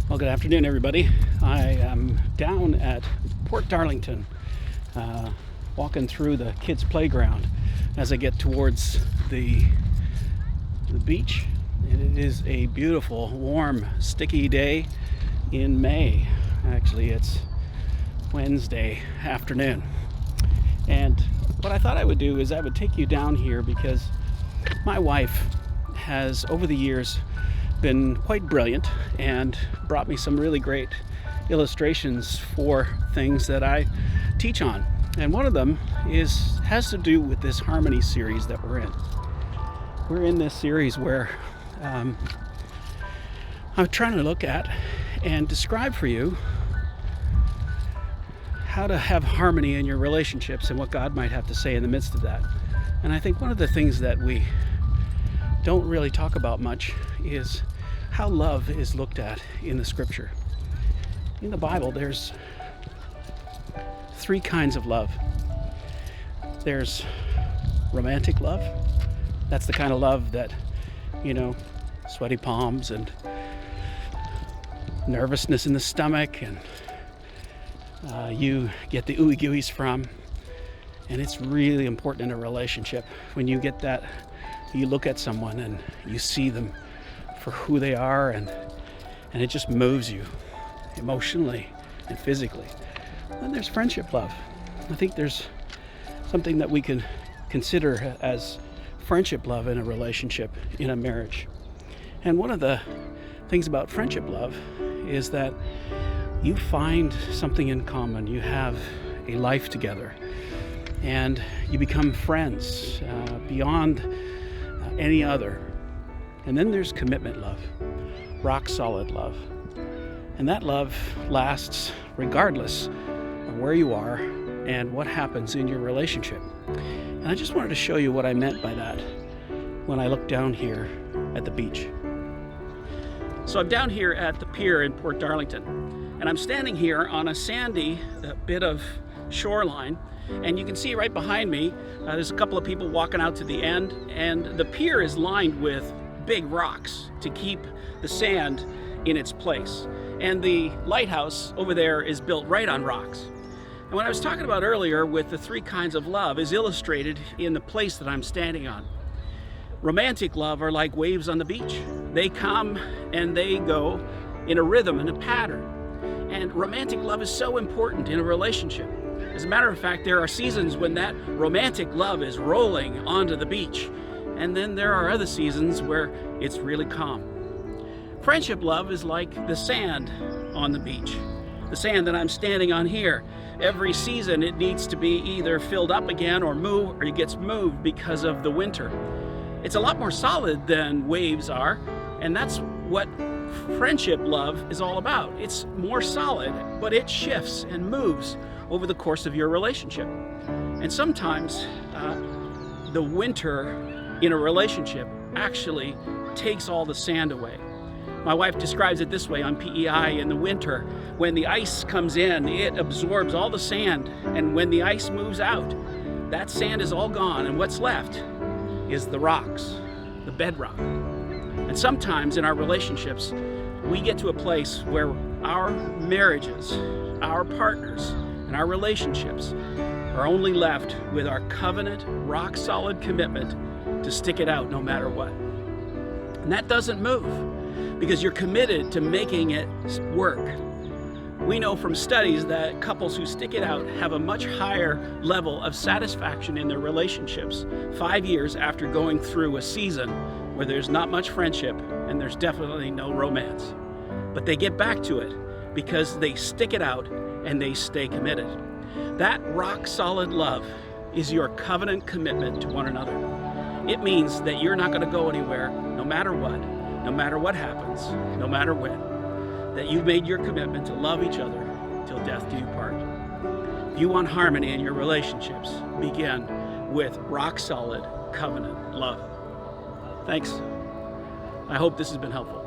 Well, good afternoon, everybody. I am down at Port Darlington, walking through the kids' playground as I get towards the beach. And it is a beautiful, warm, sticky day in May. Actually, it's Wednesday afternoon. And what I thought I would do is I would take you down here because my wife has, over the years, been quite brilliant and brought me some really great illustrations for things that I teach on. And one of them has to do with this harmony series that we're in. We're in this series where I'm trying to look at and describe for you how to have harmony in your relationships and what God might have to say in the midst of that. And I think one of the things that we don't really talk about much is how love is looked at in the scripture. In the Bible, there's three kinds of love. There's romantic love. That's the kind of love that, sweaty palms and nervousness in the stomach, and you get the ooey gooeys from. And it's really important in a relationship when you get that. You look at someone and you see them for who they are, and it just moves you emotionally and physically. Then there's friendship love. I think there's something that we can consider as friendship love in a relationship, in a marriage. And one of the things about friendship love is that you find something in common. You have a life together and you become friends beyond any other. And then there's commitment love, rock solid love. And that love lasts regardless of where you are and what happens in your relationship. And I just wanted to show you what I meant by that when I look down here at the beach. So I'm down here at the pier in Port Darlington, and I'm standing here on a sandy bit of shoreline. And you can see right behind me, there's a couple of people walking out to the end, and the pier is lined with big rocks to keep the sand in its place. And the lighthouse over there is built right on rocks. And what I was talking about earlier with the three kinds of love is illustrated in the place that I'm standing on. Romantic love are like waves on the beach. They come and they go in a rhythm and a pattern. And romantic love is so important in a relationship. As a matter of fact, there are seasons when that romantic love is rolling onto the beach, and then there are other seasons where it's really calm. Friendship love is like the sand on the beach, the sand that I'm standing on here. Every season it needs to be either filled up again or it gets moved because of the winter. It's a lot more solid than waves are, and that's what friendship love is all about. It's more solid, but it shifts and moves over the course of your relationship. And sometimes the winter in a relationship actually takes all the sand away. My wife describes it this way on PEI: in the winter, when the ice comes in, it absorbs all the sand, and when the ice moves out, that sand is all gone, and what's left is the rocks, the bedrock. And sometimes in our relationships, we get to a place where our marriages, our partners, and our relationships are only left with our covenant, rock-solid commitment to stick it out no matter what. And that doesn't move because you're committed to making it work. We know from studies that couples who stick it out have a much higher level of satisfaction in their relationships 5 years after going through a season where there's not much friendship and there's definitely no romance. But they get back to it because they stick it out and they stay committed. That rock-solid love is your covenant commitment to one another. It means that you're not going to go anywhere no matter what happens, no matter when. That you've made your commitment to love each other till death do you part. If you want harmony in your relationships, begin with rock-solid covenant love. Thanks. I hope this has been helpful.